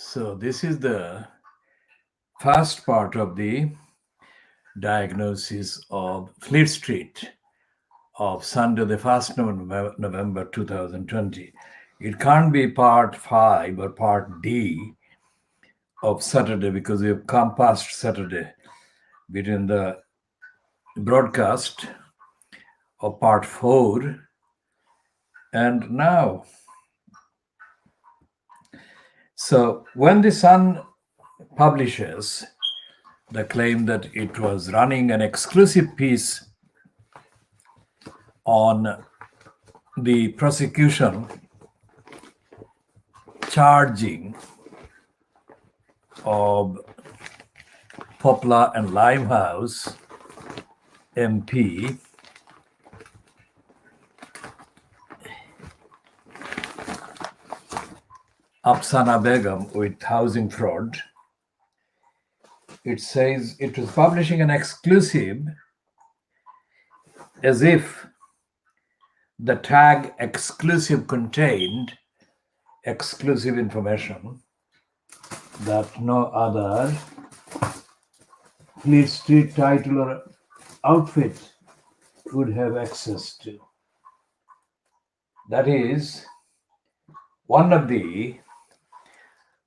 So this is the first part of the diagnosis of Fleet Street of Sunday, the 1st November 2020. It can't be part 5 or part D of Saturday because we have come past Saturday between the broadcast of part 4 and now. So when the Sun publishes the claim that it was running an exclusive piece on the prosecution charging of Poplar and Limehouse MP Afsana Begum with housing fraud. It says it was publishing an exclusive as if the tag exclusive contained exclusive information that no other Fleet Street title or outfit would have access to. That is one of the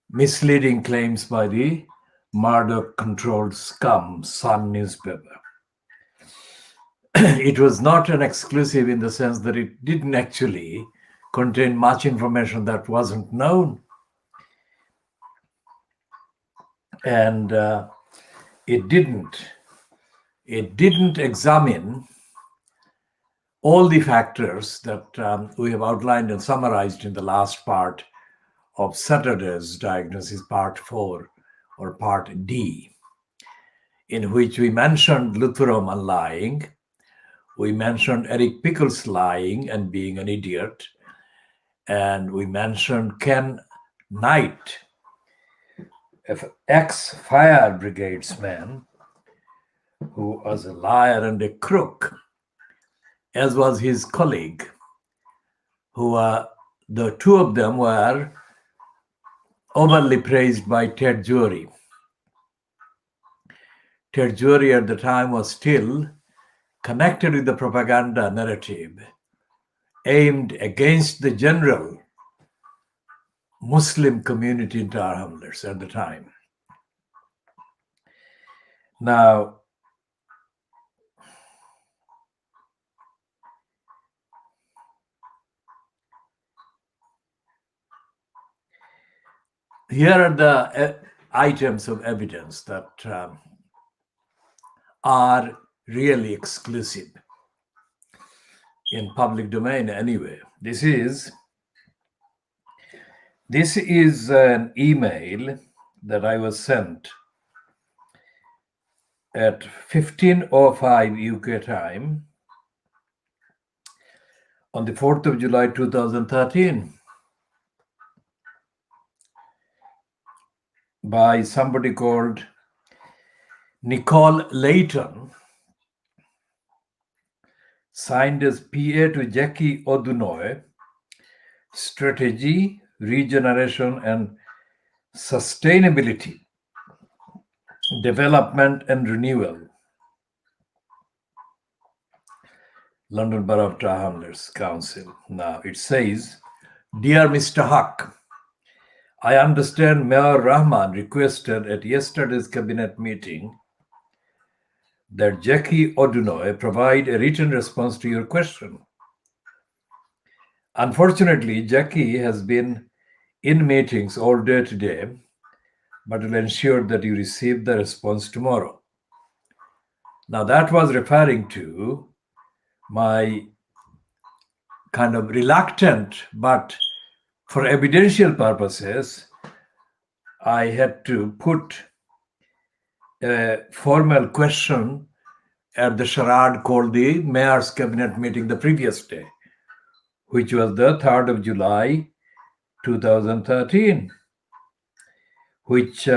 misleading claims by the Murdoch-controlled scum Sun newspaper. It was not an exclusive in the sense that it didn't actually contain much information that wasn't known. And it didn't examine all the factors that we have outlined and summarized in the last part of Saturday's diagnosis, part 4 or part D, in which we mentioned Lutheroman lying, we mentioned Eric Pickles lying and being an idiot, and we mentioned Ken Knight, an ex-fire bridesman who was a liar and a crook, as was his colleague, who the two of them were overly praised by Ted Jury. Ted Jury at the time was still connected with the propaganda narrative aimed against the general Muslim community in Tower Hamlets at the time. Now, here are the items of evidence that are really exclusive in public domain anyway. This is an email that I was sent at 15:05 UK time on the 4th of July 2013 by somebody called Nicole Layton, signed as PA to Jackie Odunoy, Strategy, Regeneration and Sustainability, Development and Renewal, London Borough of Tower Hamlets Council. Now it says, Dear Mr. Huck, I understand Mayor Rahman requested at yesterday's cabinet meeting that Jackie Odunoy provide a written response to your question. Unfortunately, Jackie has been in meetings all day today, but will ensure that you receive the response tomorrow. Now that was referring to my kind of reluctant, but for evidential purposes, I had to put a formal question at the charade called the Mayor's Cabinet meeting the previous day, which was the 3rd of July 2013, which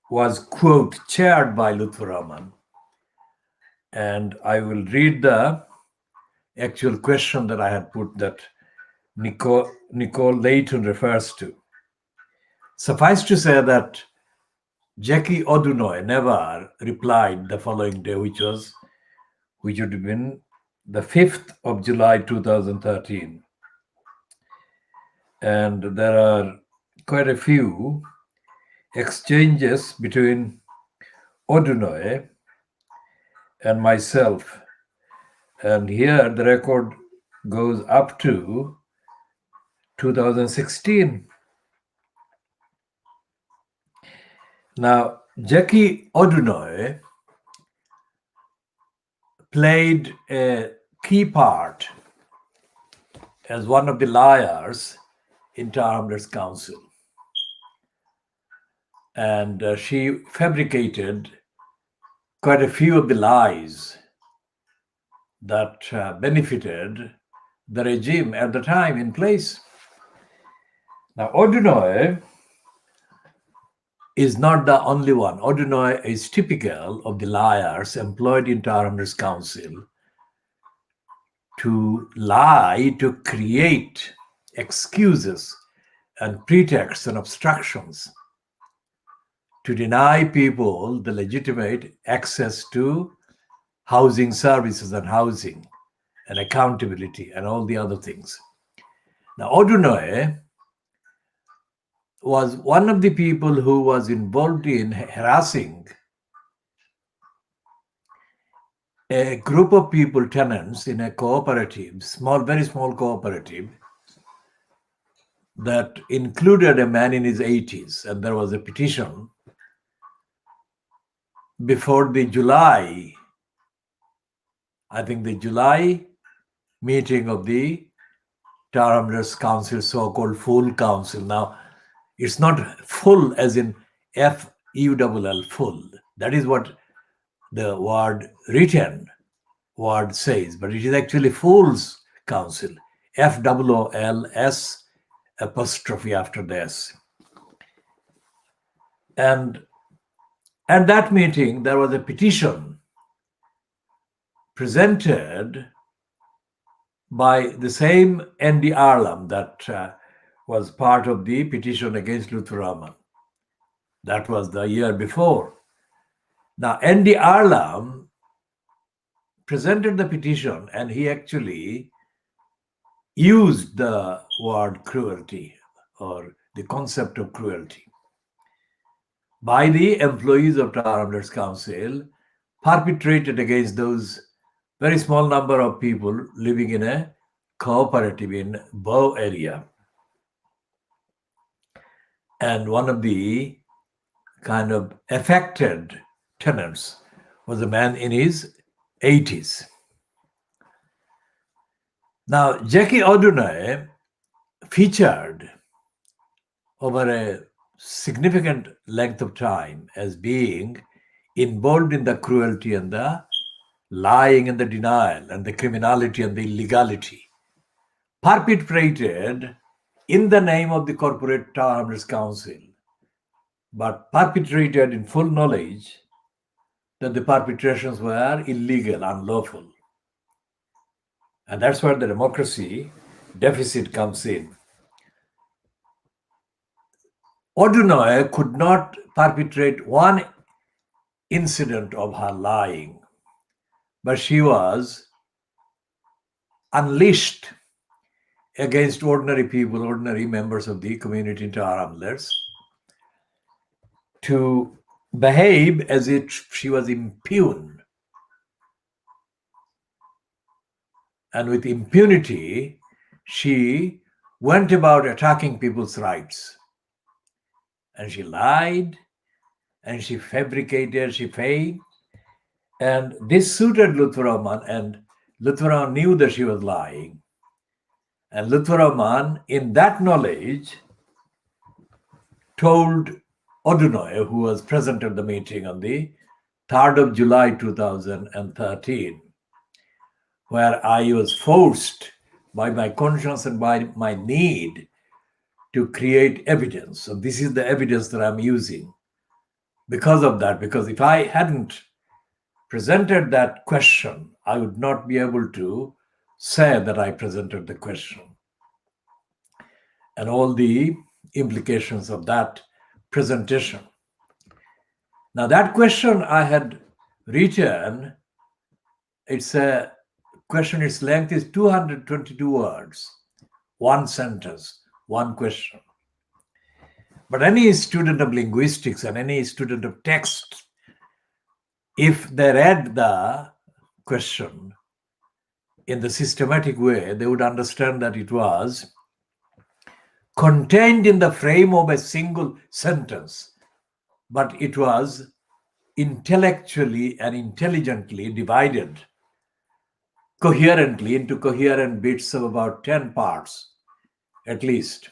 was, quote, chaired by Lutfur Rahman. And I will read the actual question that I had put that Nicole Layton refers to. Suffice to say that Jackie Odunoy never replied the following day, which would have been the 5th of July 2013. And there are quite a few exchanges between Odunoy and myself. And here the record goes up to 2016. Now, Jackie Odunoy played a key part as one of the liars in Tower Hamlets Council. And she fabricated quite a few of the lies that benefited the regime at the time in place. Now, Odunoy is not the only one. Odunoy is typical of the liars employed in Tower Hamlets Council to lie, to create excuses and pretexts and obstructions to deny people the legitimate access to housing services and housing and accountability and all the other things. Now, Odunoy was one of the people who was involved in harassing a group of people, tenants in a cooperative, very small cooperative, that included a man in his 80s. And there was a petition before the July meeting of the Tower Hamlets Council, so-called full council. Now, it's not full as in F-U-L-L, full. That is what the written word says, but it is actually Fool's Council, F-O-O-L-S apostrophe after the S. And at that meeting, there was a petition presented by the same Andy Arlam that was part of the petition against Lutfur Rahman. That was the year before. Now, Andy Arlam presented the petition, and he actually used the word cruelty or the concept of cruelty by the employees of Tower Hamlets Council perpetrated against those very small number of people living in a cooperative in Bow area. And one of the kind of affected tenants was a man in his 80s. Now, Jackie Odunoy featured over a significant length of time as being involved in the cruelty and the lying and the denial and the criminality and the illegality perpetrated in the name of the corporate Tower Hamlets Council, but perpetrated in full knowledge that the perpetrations were illegal, unlawful. And that's where the democracy deficit comes in. Odunoy could not perpetrate one incident of her lying, but she was unleashed against ordinary people, ordinary members of the community in Tower Hamlets, to behave as if she was impune. And with impunity, she went about attacking people's rights. And she lied, and she fabricated, she faked. And this suited Lutfur Rahman, and Lutfur Rahman knew that she was lying. And Lutfur Rahman, in that knowledge, told Odunoy, who was present at the meeting on the 3rd of July 2013, where I was forced by my conscience and by my need to create evidence. So this is the evidence that I'm using because of that, because if I hadn't presented that question, I would not be able to say that I presented the question. And all the implications of that presentation. Now, that question I had written, its length is 222 words, one sentence, one question. But any student of linguistics and any student of text, if they read the question in the systematic way, they would understand that it was contained in the frame of a single sentence, but it was intellectually and intelligently divided coherently into coherent bits of about 10 parts at least.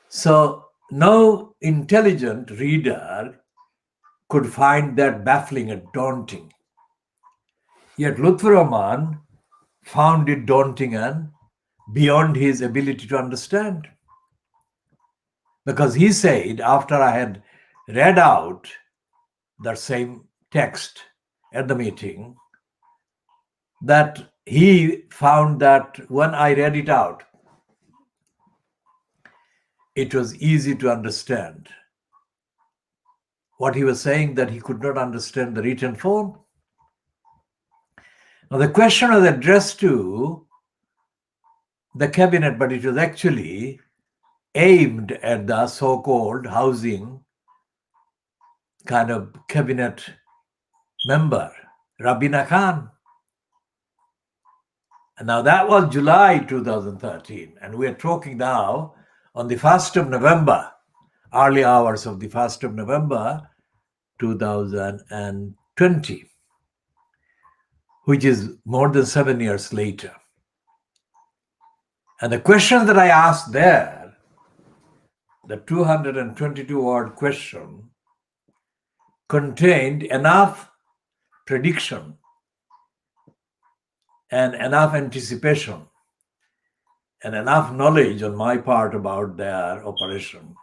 So no intelligent reader could find that baffling and daunting. Yet Lutfur Rahman found it daunting and beyond his ability to understand. Because he said, after I had read out that same text at the meeting, that he found that when I read it out, it was easy to understand. What he was saying, that he could not understand the written form. Now, the question was addressed to the cabinet, but it was actually aimed at the so-called housing kind of cabinet member, Rabina Khan. And now that was July 2013, and we are talking now on the 1st of November, early hours of the 1st of November 2020, which is more than 7 years later. And the question that I asked there, the 222-word question, contained enough prediction and enough anticipation and enough knowledge on my part about their operation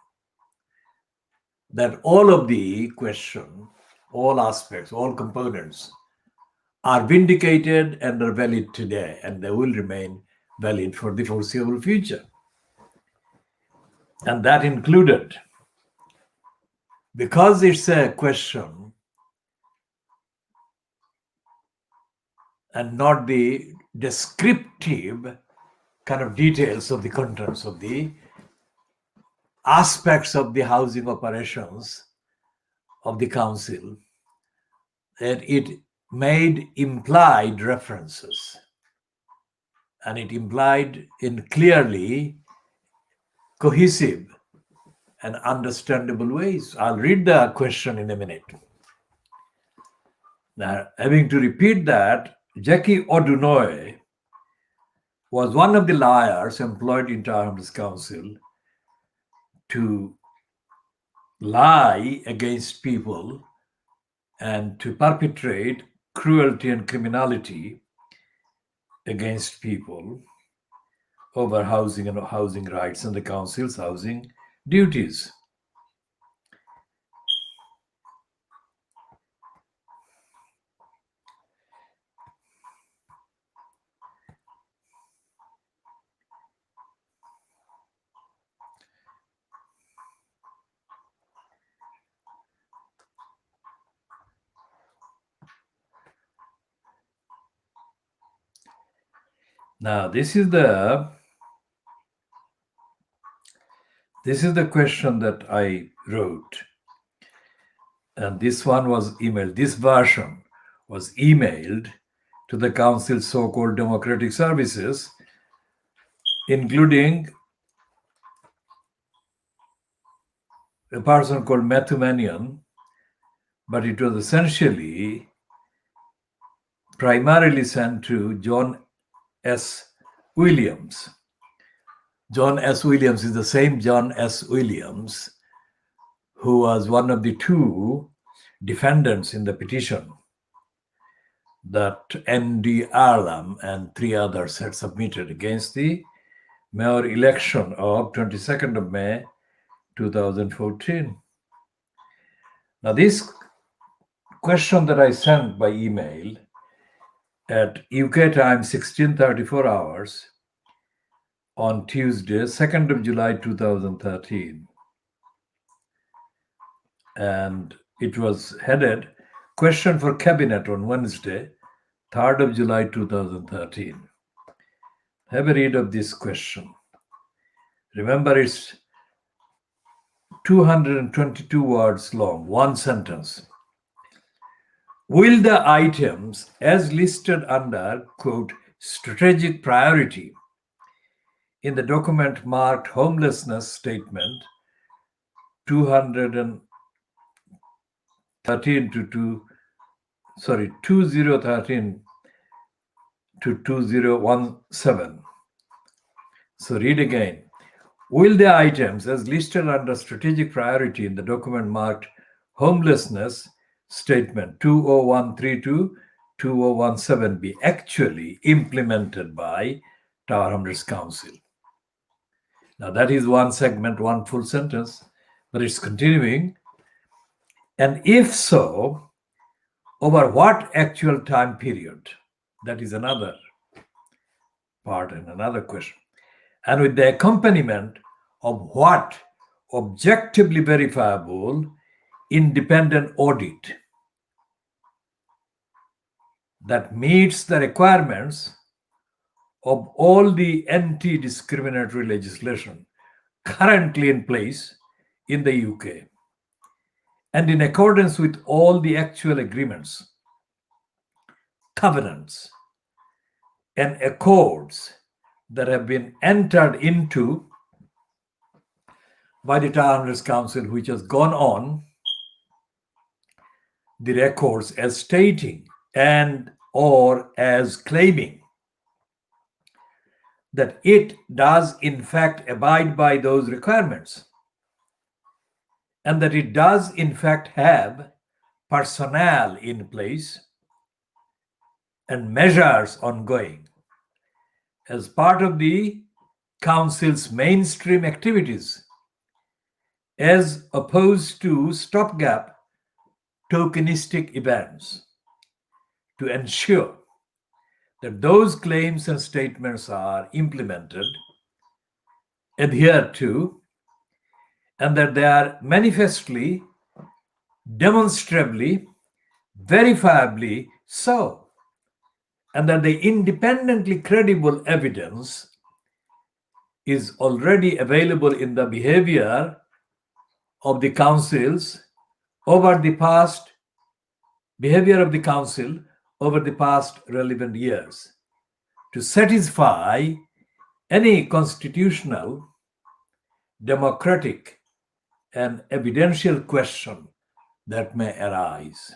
that all of the question, all aspects, all components are vindicated and are valid today, and they will remain valid for the foreseeable future. And that included, because it's a question and not the descriptive kind of details of the contents of the aspects of the housing operations of the council, that it made implied references, and it implied in clearly cohesive and understandable ways. I'll read the question in a minute. Now, having to repeat that, Jackie Odunoy was one of the liars employed in Toronto's council to lie against people and to perpetrate cruelty and criminality against people over housing and housing rights and the council's housing duties. Now, this is the question that I wrote, and this one was emailed. This version was emailed to the council's so-called democratic services, including a person called Matthew Mannion, but it was essentially primarily sent to John S. Williams. John S. Williams is the same John S. Williams who was one of the two defendants in the petition that N.D. Arlam and three others had submitted against the mayor election of 22nd of May 2014. Now, this question that I sent by email at UK time 1634 hours on Tuesday, 2nd of July 2013. And it was headed Question for Cabinet on Wednesday, 3rd of July 2013. Have a read of this question. Remember, it's 222 words long, one sentence. Will the items as listed under, quote, strategic priority in the document marked homelessness statement 2013 to 2017. So read again. Will the items as listed under strategic priority in the document marked homelessness statement 20132-2017 be actually implemented by Tower Hamlets Council? Now that is one segment, one full sentence, but it's continuing. And if so, over what actual time period? That is another part and another question. And with the accompaniment of what objectively verifiable independent audit that meets the requirements of all the anti-discriminatory legislation currently in place in the UK and in accordance with all the actual agreements, covenants, and accords that have been entered into by the Tower Hamlets Council, which has gone on the records as stating and or as claiming that it does in fact abide by those requirements and that it does in fact have personnel in place and measures ongoing as part of the council's mainstream activities, as opposed to stopgap tokenistic events, to ensure that those claims and statements are implemented, adhered to, and that they are manifestly, demonstrably, verifiably so, and that the independently credible evidence is already available in the behavior of the councils over the past relevant years to satisfy any constitutional, democratic, and evidential question that may arise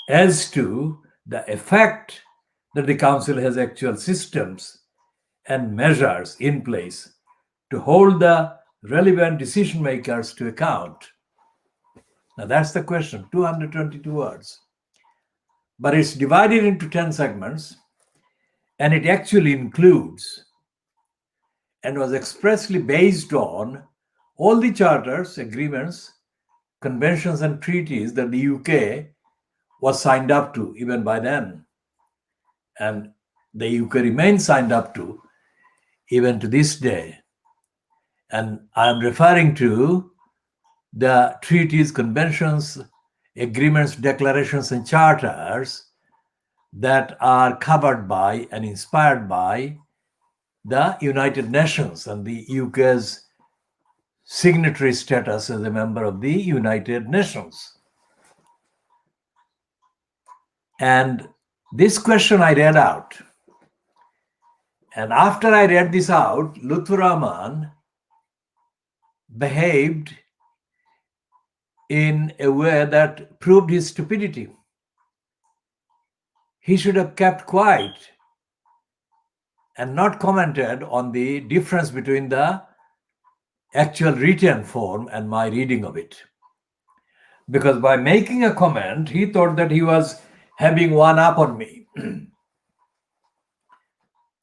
as to the effect that the council has actual systems and measures in place to hold the relevant decision makers to account. Now that's the question, 222 words. But it's divided into 10 segments, and it actually includes and was expressly based on all the charters, agreements, conventions, and treaties that the UK was signed up to even by then. And the UK remains signed up to even to this day. And I'm referring to the treaties, conventions, agreements, declarations, and charters that are covered by and inspired by the United Nations and the UK's signatory status as a member of the United Nations. And this question I read out. And after I read this out, Lutfur Rahman behaved in a way that proved his stupidity. He should have kept quiet and not commented on the difference between the actual written form and my reading of it. Because by making a comment, he thought that he was having one up on me.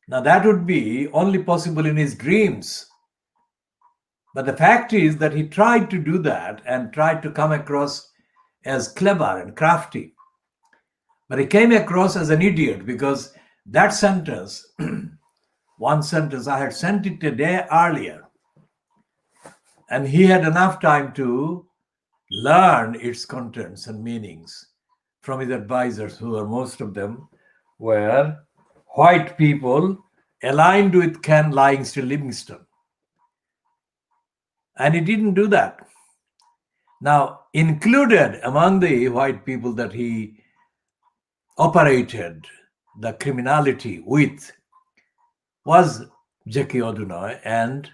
Now that would be only possible in his dreams. But the fact is that he tried to do that and tried to come across as clever and crafty. But he came across as an idiot because that sentence one sentence. I had sent it a day earlier, and he had enough time to learn its contents and meanings from his advisors, who are most of them were white people aligned with Ken Livingstone. And he didn't do that. Now, included among the white people that he operated the criminality with was Jackie O'Donoghue and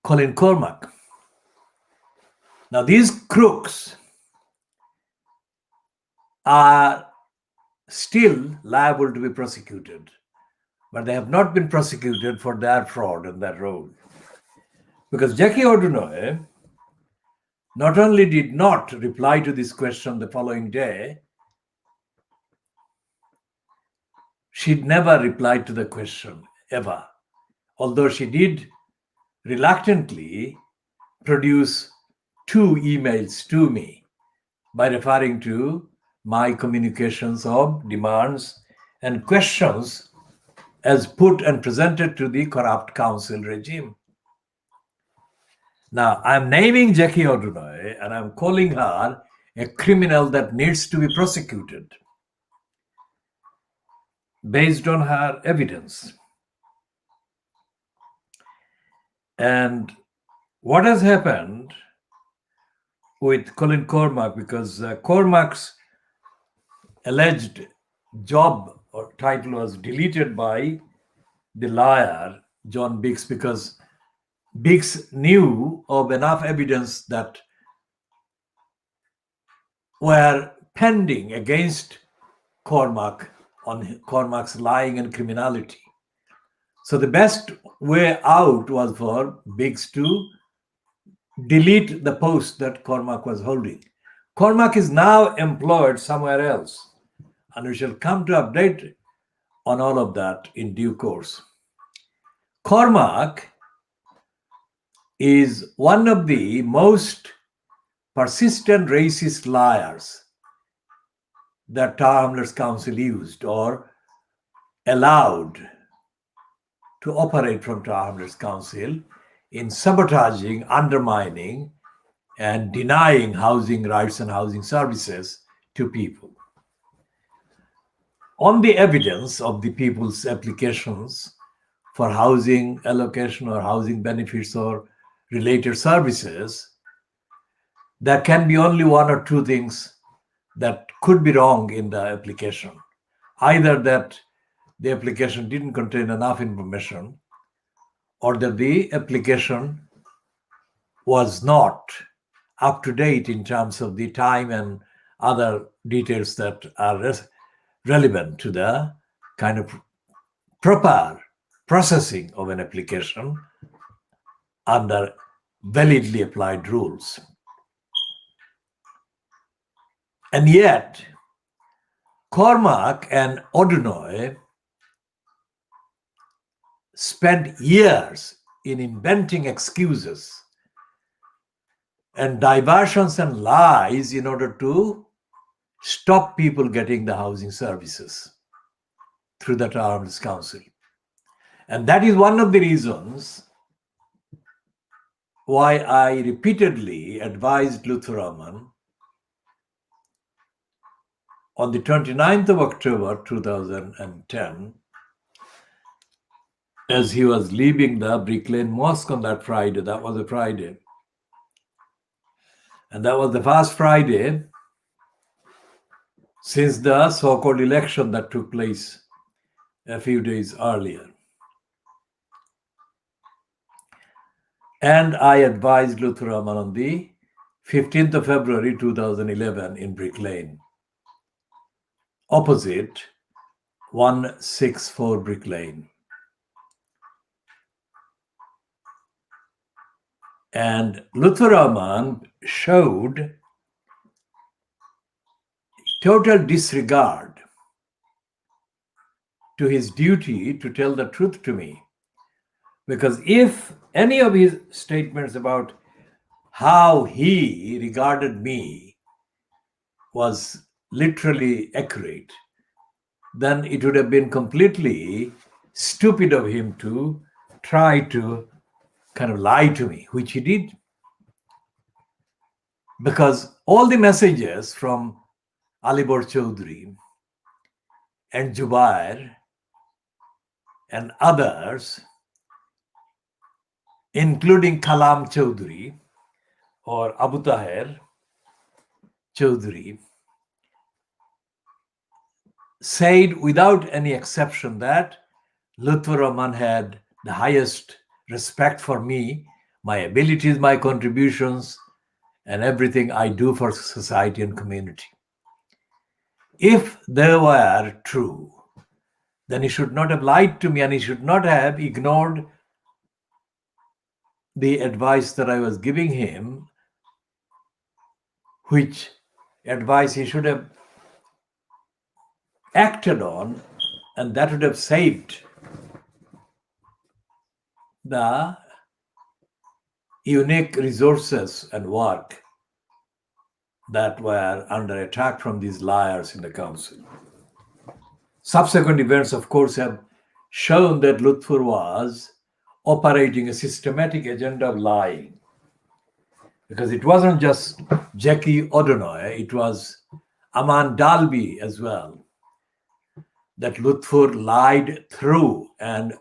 Colin Cormack. Now, these crooks are still liable to be prosecuted, but they have not been prosecuted for their fraud and their role. Because Jackie O'Donoghue not only did not reply to this question the following day, she'd never replied to the question, ever. Although she did reluctantly produce 2 emails to me by referring to my communications of demands and questions as put and presented to the corrupt council regime. Now, I'm naming Jackie O'Donoghue and I'm calling her a criminal that needs to be prosecuted based on her evidence. And what has happened with Colin Cormack, because Cormack's alleged job or title was deleted by the liar, John Biggs, because Biggs knew of enough evidence that were pending against Cormack on Cormack's lying and criminality. So the best way out was for Biggs to delete the post that Cormack was holding. Cormack is now employed somewhere else, and we shall come to update on all of that in due course. Cormack is one of the most persistent racist liars that Tower Hamlets Council used or allowed to operate from Tower Hamlets Council in sabotaging, undermining, and denying housing rights and housing services to people. On the evidence of the people's applications for housing allocation or housing benefits or related services, there can be only 1 or 2 things that could be wrong in the application. Either that the application didn't contain enough information, or that the application was not up to date in terms of the time and other details that are relevant to the kind of proper processing of an application under validly applied rules. And yet, Cormack and O'Donoghue spent years in inventing excuses and diversions and lies in order to stop people getting the housing services through the Tower Hamlets Council. And that is one of the reasons why I repeatedly advised Luther Rahman on the 29th of October 2010, as he was leaving the Brick Lane Mosque on that Friday. That was a Friday. And that was the first Friday since the so-called election that took place a few days earlier. And I advised Luther Rahman on the 15th of February 2011 in Brick Lane, opposite 164 Brick Lane. And Luther Rahman showed total disregard to his duty to tell the truth to me. Because if any of his statements about how he regarded me was literally accurate, then it would have been completely stupid of him to try to kind of lie to me, which he did. Because all the messages from Alibor Chaudhry and Jubair and others, including Kalam Chaudhry or Abu Tahir Chaudhry, said without any exception that Lutfur Rahman had the highest respect for me, my abilities, my contributions, and everything I do for society and community. If they were true, then he should not have lied to me, and he should not have ignored the advice that I was giving him, which advice he should have acted on, and that would have saved the unique resources and work that were under attack from these liars in the council. Subsequent events, of course, have shown that Lutfur was operating a systematic agenda of lying. Because it wasn't just Jackie O'Donoghue, it was Aman Dalby as well, that Lutfur lied through and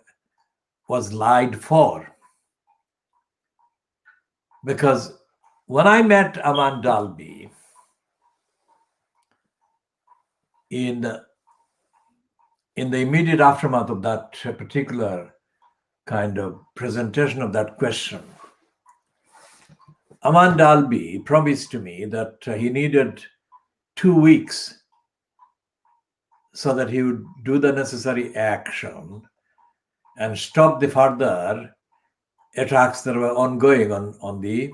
was lied for. Because when I met Aman Dalby in the immediate aftermath of that particular kind of presentation of that question, Aman Dalby promised to me that he needed 2 weeks so that he would do the necessary action and stop the further attacks that were ongoing on the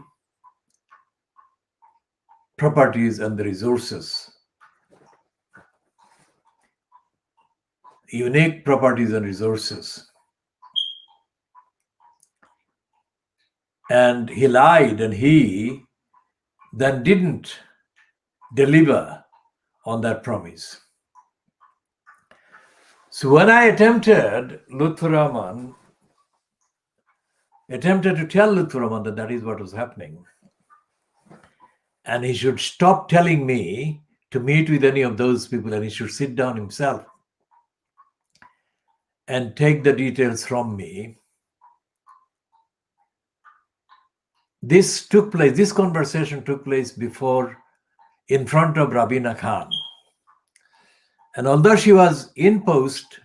properties and the resources, unique properties and resources. And he lied, and he then didn't deliver on that promise. So when I attempted to tell Lutfur Rahman that that is what was happening, and he should stop telling me to meet with any of those people, and he should sit down himself and take the details from me. This conversation took place in front of Rabina Khan. And although she was in post,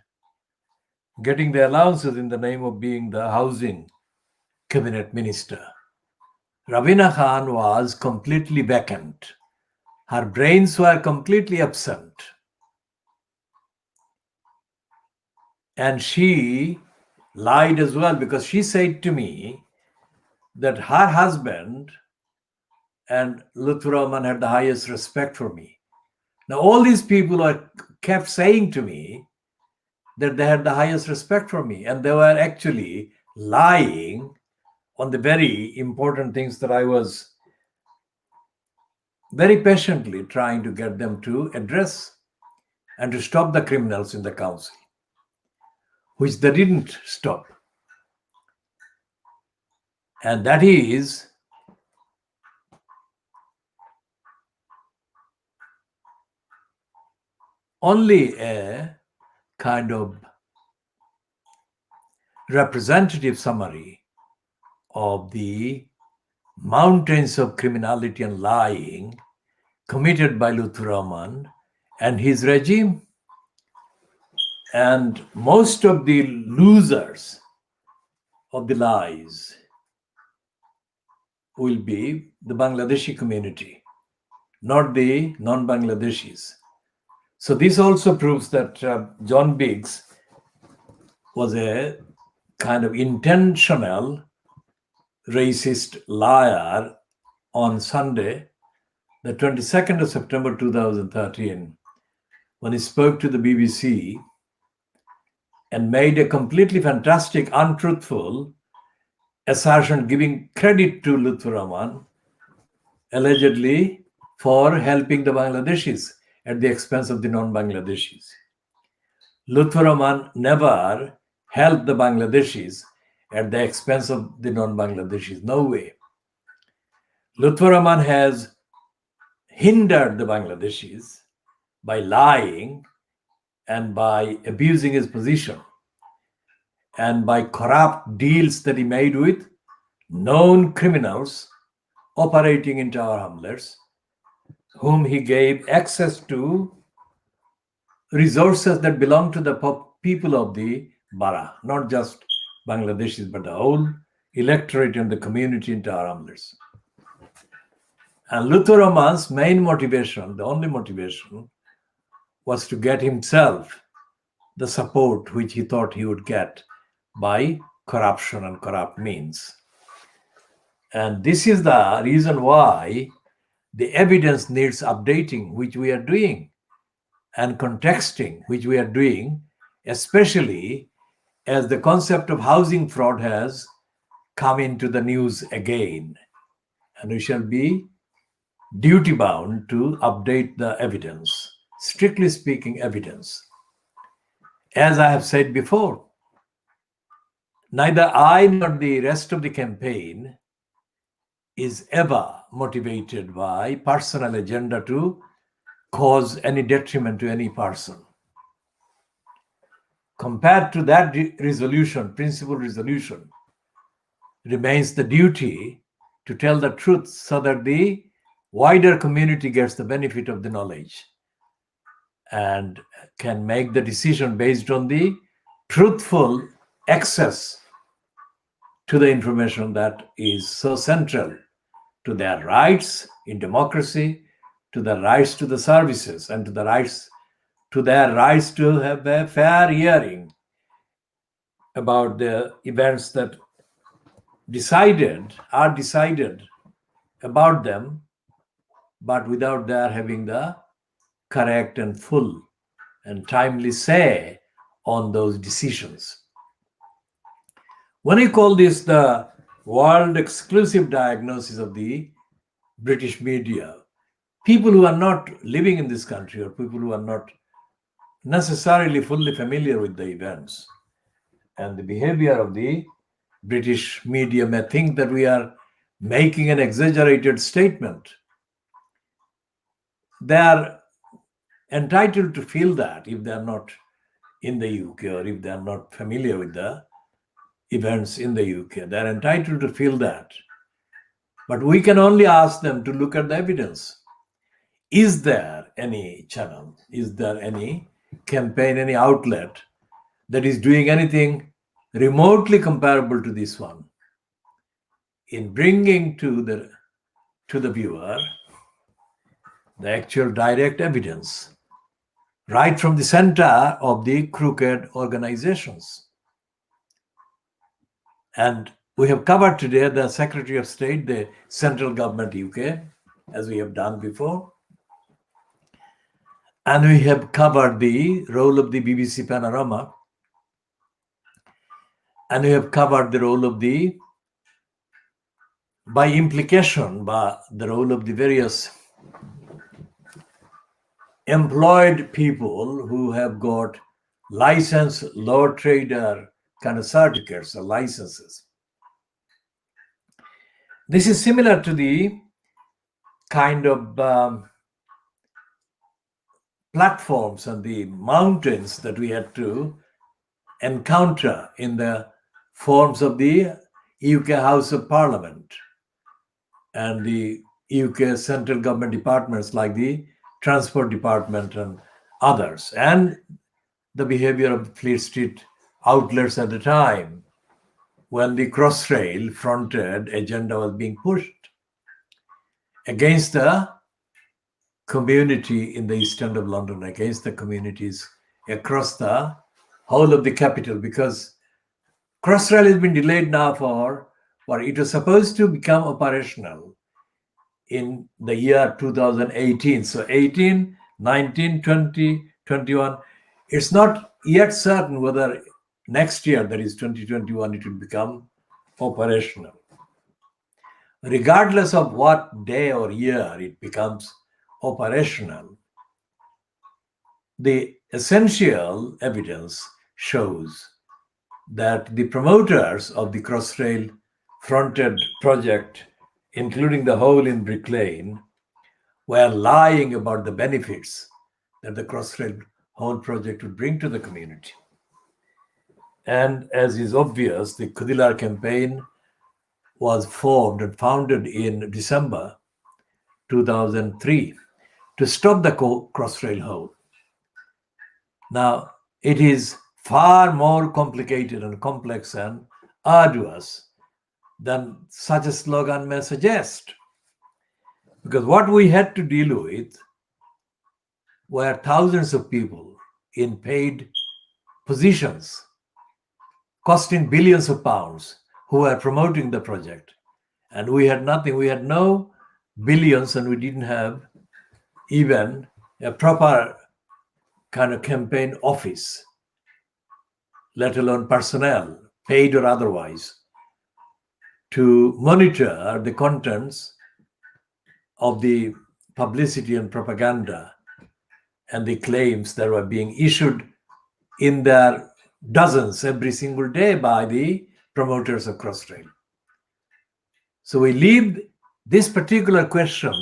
getting the allowances in the name of being the housing cabinet minister, Rabina Khan was completely vacant. Her brains were completely absent. And she lied as well, because she said to me that her husband and Lutfur Rahman had the highest respect for me. Now, all these people kept saying to me that they had the highest respect for me, and they were actually lying on the very important things that I was very patiently trying to get them to address and to stop the criminals in the council, which they didn't stop. And that is only a kind of representative summary of the mountains of criminality and lying committed by Lutfur Rahman and his regime. And most of the losers of the lies will be the Bangladeshi community, not the non-Bangladeshis. So this also proves that John Biggs was a kind of intentional racist liar on Sunday, the 22nd of September 2013, when he spoke to the BBC and made a completely fantastic, untruthful assertion giving credit to Lutfur Rahman, allegedly for helping the Bangladeshis at the expense of the non-Bangladeshis. Lutfur Rahman never help the Bangladeshis at the expense of the non-Bangladeshis. No way. Lutfur Rahman has hindered the Bangladeshis by lying and by abusing his position and by corrupt deals that he made with known criminals operating in Tower Hamlets, whom he gave access to resources that belong to the people of the Bara, not just Bangladeshis, but the whole electorate and the community in Tower Hamlets. And Lutfur Rahman's main motivation, the only motivation, was to get himself the support which he thought he would get by corruption and corrupt means. And this is the reason why the evidence needs updating, which we are doing, and contexting, which we are doing, especially as the concept of housing fraud has come into the news again. And we shall be duty bound to update the evidence, strictly speaking, evidence. As I have said before, neither I nor the rest of the campaign is ever motivated by personal agenda to cause any detriment to any person. Compared to that resolution, principal resolution, remains the duty to tell the truth so that the wider community gets the benefit of the knowledge and can make the decision based on the truthful access to the information that is so central to their rights in democracy, to the rights to the services, and to the rights to their rights to have a fair hearing about the events that are decided about them, but without their having the correct and full and timely say on those decisions. When I call this the world exclusive diagnosis of the British media, people who are not living in this country or people who are not necessarily fully familiar with the events and the behavior of the British media may think that we are making an exaggerated statement. They are entitled to feel that if they are not in the UK or if they are not familiar with the events in the UK. They are entitled to feel that. But we can only ask them to look at the evidence. Is there any channel? Is there any campaign, any outlet that is doing anything remotely comparable to this one in bringing to the viewer the actual direct evidence right from the center of the crooked organizations? And we have covered today the Secretary of State, the central government UK, as we have done before. And we have covered the role of the BBC Panorama. And we have covered the role of by implication, by the role of the various employed people who have got licensed law trader kind of certificates or licenses. This is similar to the kind of platforms and the mountains that we had to encounter in the forms of the UK House of Parliament and the UK central government departments like the Transport Department and others, and the behavior of Fleet Street outlets at the time when the Crossrail fronted agenda was being pushed against the community in the east end of London, against the communities across the whole of the capital, because Crossrail has been delayed now for it was supposed to become operational in the year 2018. So 18, 19, 20, 21. It's not yet certain whether next year, that is 2021, it will become operational. Regardless of what day or year it becomes operational, the essential evidence shows that the promoters of the Crossrail fronted project, including the hole in Brick Lane, were lying about the benefits that the Crossrail whole project would bring to the community. And as is obvious, the Kudilar campaign was formed and founded in December 2003 to stop the Crossrail hole. Now, it is far more complicated and complex and arduous than such a slogan may suggest. Because what we had to deal with were thousands of people in paid positions, costing billions of pounds, who were promoting the project. And we had nothing. We had no billions, and we didn't have even a proper kind of campaign office, let alone personnel, paid or otherwise, to monitor the contents of the publicity and propaganda and the claims that were being issued in their dozens every single day by the promoters of Crossrail. So we leave this particular question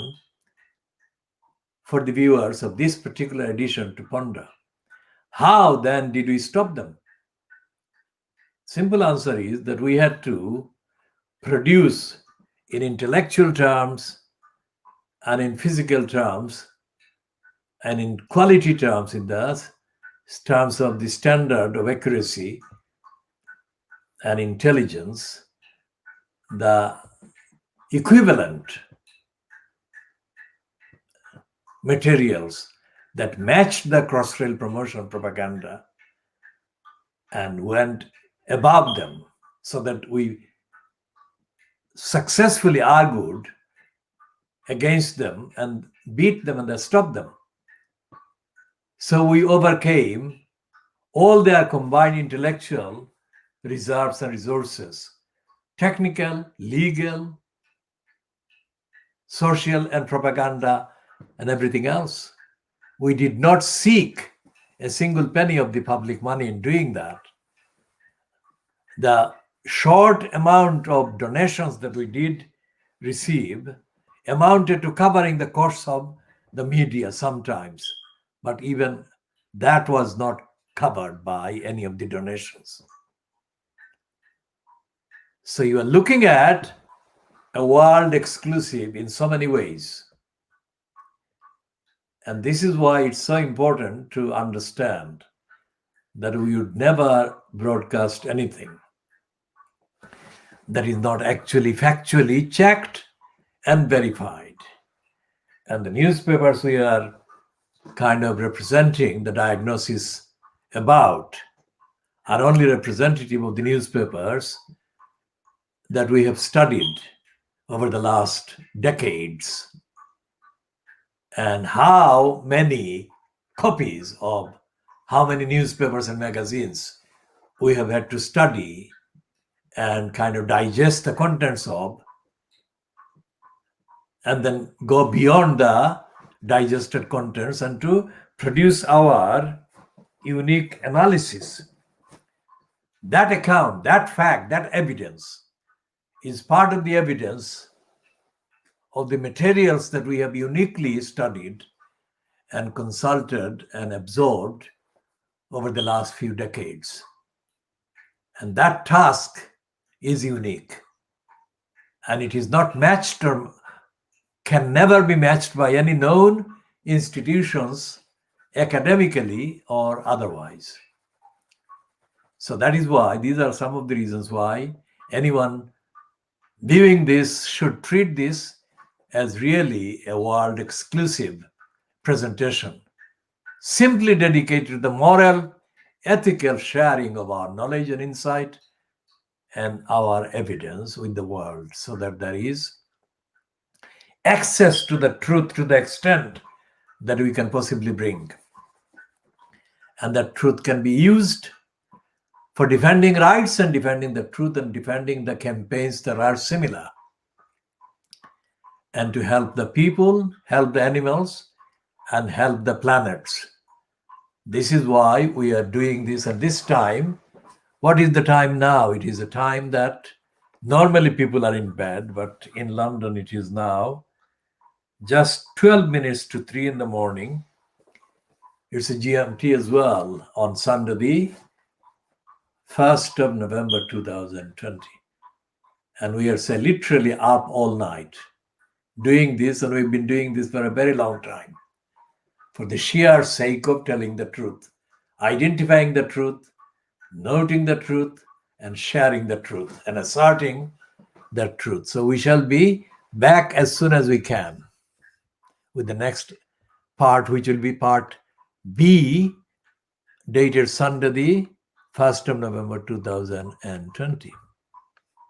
for the viewers of this particular edition to ponder. How then did we stop them? Simple answer is that we had to produce in intellectual terms and in physical terms and in quality terms, in the terms of the standard of accuracy and intelligence, the equivalent materials that matched the Crossrail promotion propaganda and went above them, so that we successfully argued against them and beat them and then stopped them. So we overcame all their combined intellectual reserves and resources, technical, legal, social, and propaganda, and everything else. We did not seek a single penny of the public money in doing that. The short amount of donations that we did receive amounted to covering the costs of the media sometimes, but even that was not covered by any of the donations. So you are looking at a world exclusive in so many ways. And this is why it's so important to understand that we would never broadcast anything that is not actually factually checked and verified. And the newspapers we are kind of representing the diagnosis about are only representative of the newspapers that we have studied over the last decades, and how many copies of how many newspapers and magazines we have had to study and kind of digest the contents of, and then go beyond the digested contents and to produce our unique analysis. That account, that fact, that evidence is part of the evidence of the materials that we have uniquely studied and consulted and absorbed over the last few decades. And that task is unique. And it is not matched or can never be matched by any known institutions academically or otherwise. So that is why, these are some of the reasons why anyone viewing this should treat this as really a world exclusive presentation, simply dedicated to the moral, ethical sharing of our knowledge and insight and our evidence with the world, so that there is access to the truth to the extent that we can possibly bring. And that truth can be used for defending rights and defending the truth and defending the campaigns that are similar, and to help the people, help the animals, and help the planets. This is why we are doing this at this time What is the time now? It is a time that normally people are in bed, but in London it is now just 12 minutes to 3 in the morning. It's a GMT as well on Sunday, the 1st of November 2020. And we are say, literally up all night doing this, and we've been doing this for a very long time for the sheer sake of telling the truth, identifying the truth, noting the truth, and sharing the truth, and asserting the truth. So we shall be back as soon as we can with the next part, which will be part B, dated Sunday, the 1st of November 2020.